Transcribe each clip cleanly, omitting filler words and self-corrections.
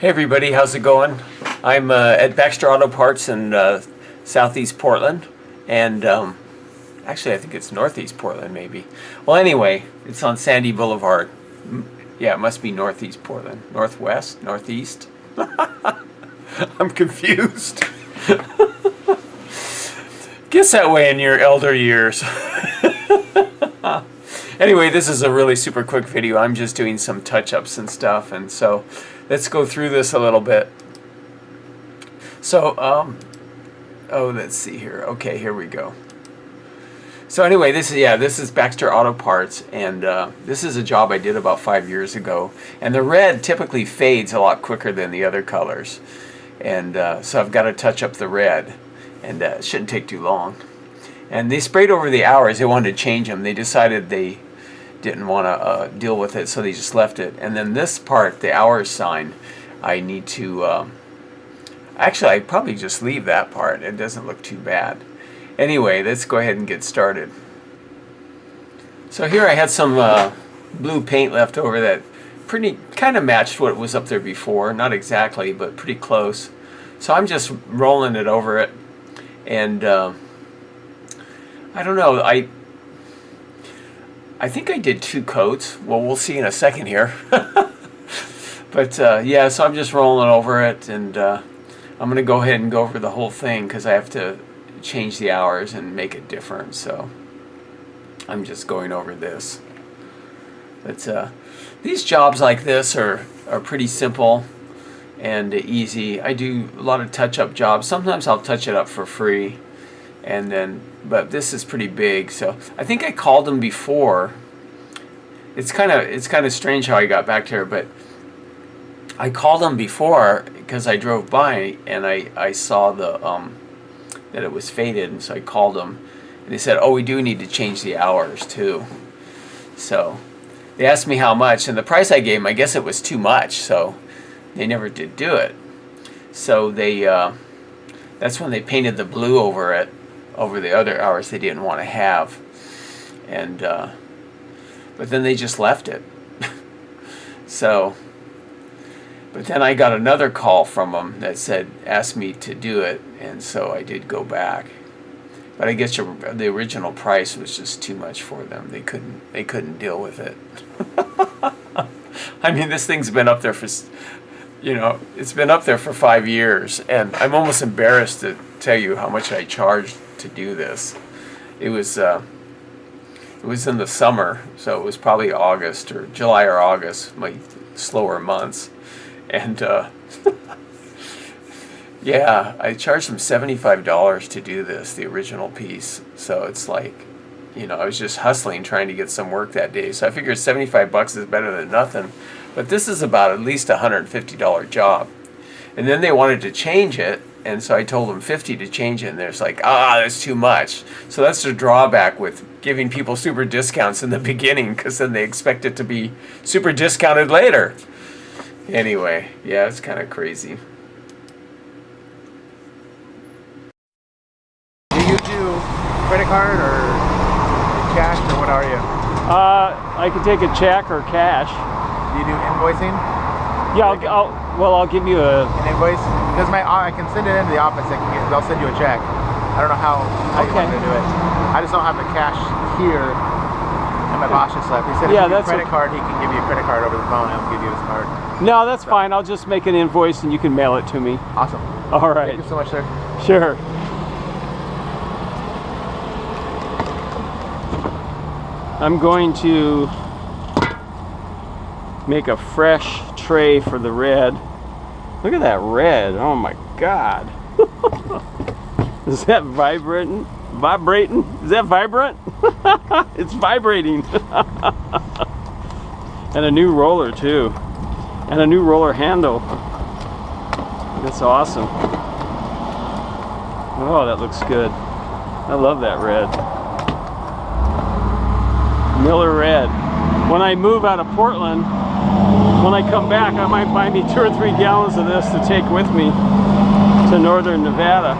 Hey everybody, how's it going? I'm at Baxter Auto Parts in southeast Portland, and actually I think it's northeast Portland maybe. Well anyway, it's on Sandy Boulevard. Yeah, it must be northeast Portland. Northwest? Northeast? I'm confused. Guess that way in your elder years. Anyway, this is a really super quick video. I'm just doing some touch-ups and stuff, and so let's go through this a little bit. So, oh, let's see here. Okay, here we go. So anyway, this is Baxter Auto Parts, and this is a job I did about 5 years ago. And the red typically fades a lot quicker than the other colors, and so I've got to touch up the red, and it shouldn't take too long. And they sprayed over the hours. They wanted to change them. They decided they didn't want to deal with it, so they just left it. And then this part, the hours sign, I need to actually I'd probably just leave that part. It doesn't look too bad. Anyway, let's go ahead and get started. So here I had some blue paint left over that pretty kind of matched what was up there before. Not exactly, but pretty close. So I'm just rolling it over it, and I don't know, I think I did 2 coats. Well, we'll see in a second here. But yeah, so I'm just rolling over it, and I'm going to go ahead and go over the whole thing because I have to change the hours and make it different. So I'm just going over this. But these jobs like this are pretty simple and easy. I do a lot of touch-up jobs. Sometimes I'll touch it up for free. And then, but this is pretty big, so I think I called them before. It's kind of strange how I got back here, but I called them before because I drove by and I saw the that it was faded, and so I called them, and they said, "Oh, we do need to change the hours too." So they asked me how much, and the price I gave them, I guess it was too much, so they never did do it. So they that's when they painted the blue over it, over the other hours they didn't want to have, and but then they just left it. So, but then I got another call from them that said, asked me to do it, and so I did go back. But I guess the original price was just too much for them. They couldn't deal with it. I mean, this thing's been up there for, you know, it's been up there for 5 years, and I'm almost embarrassed to tell you how much I charged to do this. It was in the summer, so it was probably August or July or August, my slower months, and yeah, I charged them $75 to do this, the original piece. So it's like, you know, I was just hustling trying to get some work that day. So I figured $75 is better than nothing, but this is about at least a $150 job. And then they wanted to change it, and so I told them $50 to change it, and they're like, that's too much. So that's the drawback with giving people super discounts in the beginning, because then they expect it to be super discounted later. Anyway, yeah, it's kind of crazy. Do you do credit card or cash, or what are you? I can take a check or cash. Do you do invoicing? Yeah, I'll give you an invoice, because I can send it into the office. They'll send you a check. I don't know how you want to do it. I just don't have the cash here, and my boss just left. He said if you do credit card, he can give you a credit card over the phone. He'll give you his card. No, that's fine. I'll just make an invoice and you can mail it to me. Awesome. All right. Thank you so much, sir. Sure. I'm going to make a fresh tray for the red. Look at that red. Oh my God. Is that vibrating? Is that vibrant? It's vibrating. And a new roller too. And a new roller handle. That's awesome. Oh, that looks good. I love that red. Miller Red. When I move out of Portland, when I come back, I might buy me 2 or 3 gallons of this to take with me to northern Nevada.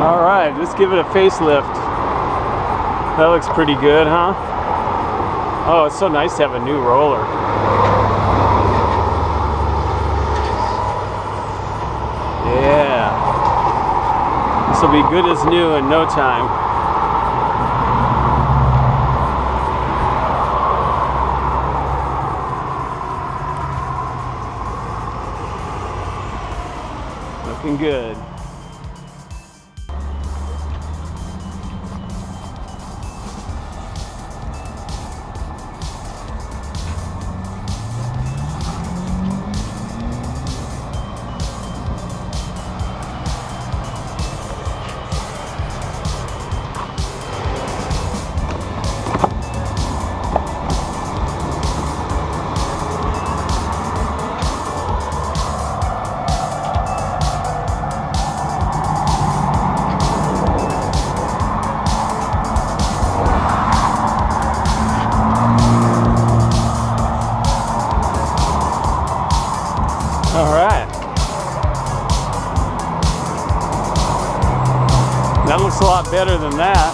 All right, let's give it a facelift. That looks pretty good, huh? Oh, it's so nice to have a new roller. Yeah. This will be good as new in no time. Looking good. All right. That looks a lot better than that.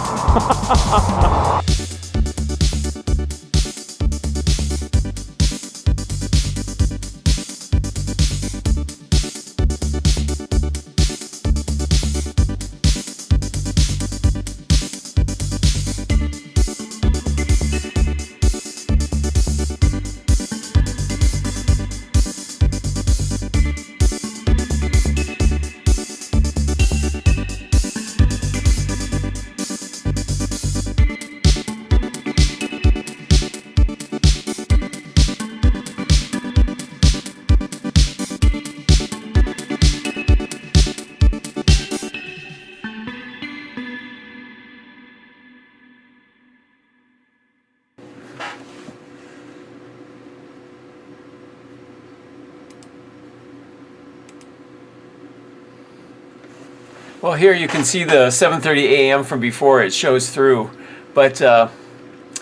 Well, here you can see the 7:30 a.m. from before. It shows through, but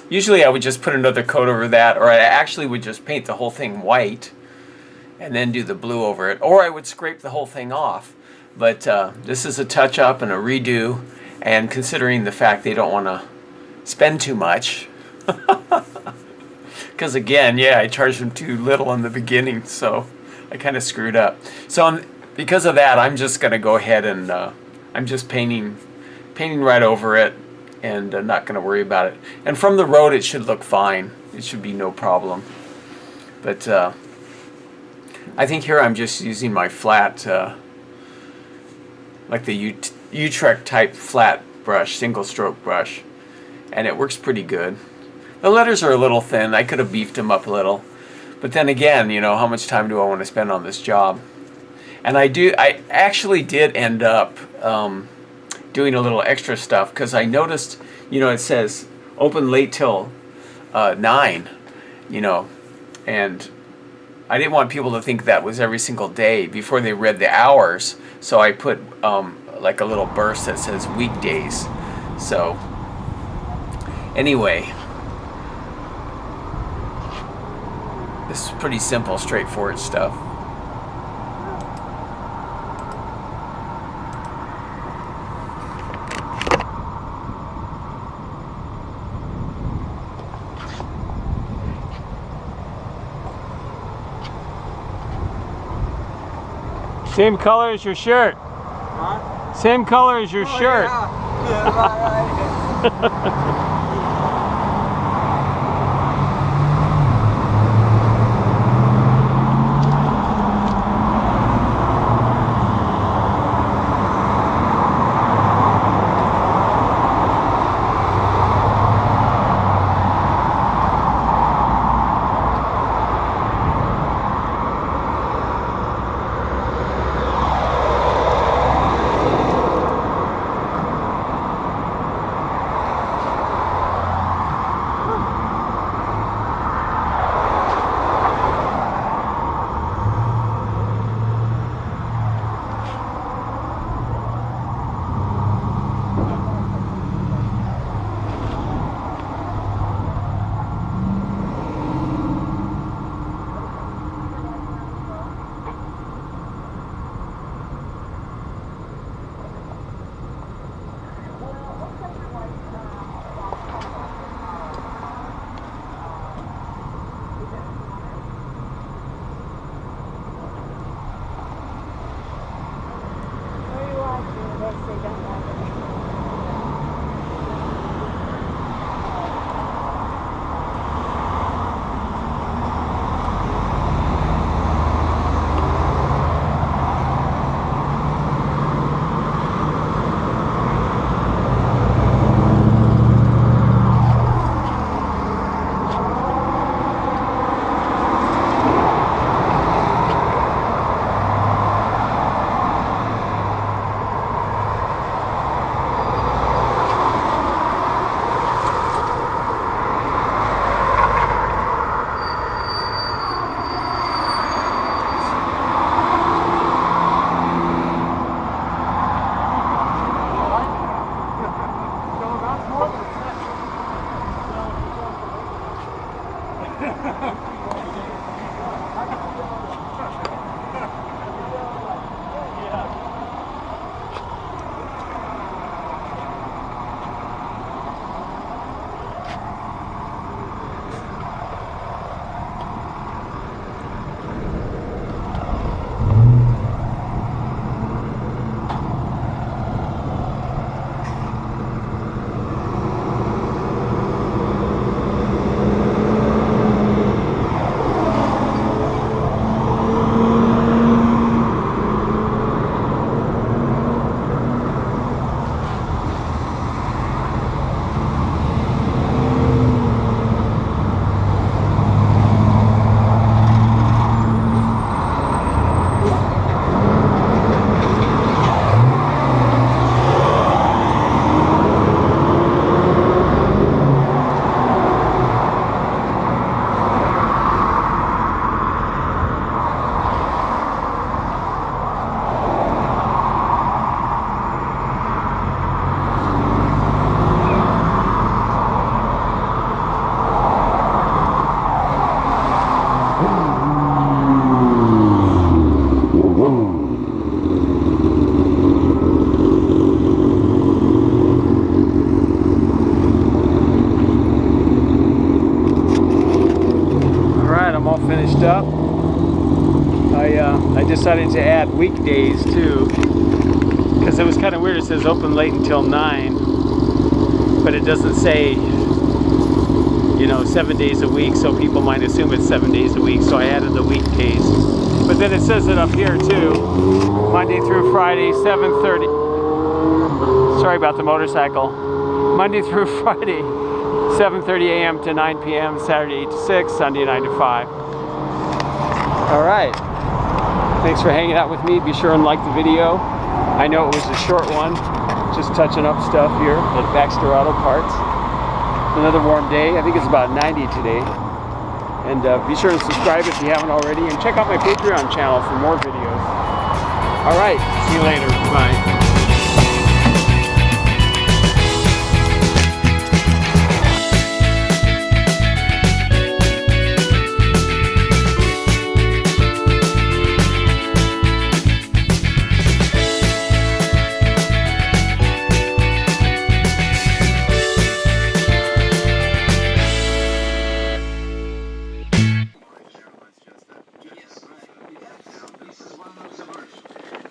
usually I would just put another coat over that, or I actually would just paint the whole thing white and then do the blue over it, or I would scrape the whole thing off. But this is a touch-up and a redo, and considering the fact they don't want to spend too much, because again, yeah, I charged them too little in the beginning, so I kind of screwed up. So because of that, I'm just going to go ahead and I'm just painting right over it, and not going to worry about it. And from the road, it should look fine. It should be no problem. But I think here I'm just using my flat, like the Utrecht type flat brush, single stroke brush, and it works pretty good. The letters are a little thin. I could have beefed them up a little, but then again, you know, how much time do I want to spend on this job? And I actually did end up doing a little extra stuff, because I noticed, you know, it says open late till 9, you know, and I didn't want people to think that was every single day before they read the hours, so I put like a little burst that says weekdays. So anyway, this is pretty simple, straightforward stuff. Same color as your shirt. Huh? Same color as your shirt. Yeah, right. Finished up. I decided to add weekdays too, because it was kind of weird. It says open late until 9, but it doesn't say, you know, 7 days a week, so people might assume it's 7 days a week, so I added the weekdays. But then it says it up here too, Monday through Friday, 7:30. Sorry about the motorcycle. Monday through Friday, 7:30 a.m. to 9 p.m., Saturday 8 to 6, Sunday 9 to 5. All right, thanks for hanging out with me. Be sure and like the video. I know it was a short one, just touching up stuff here at Baxter Auto Parts. Another warm day. I think it's about 90 today. And be sure to subscribe if you haven't already, and check out my Patreon channel for more videos. All right, see you later. Bye.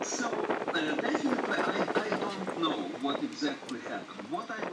So, definitely, I don't know what exactly happened. What I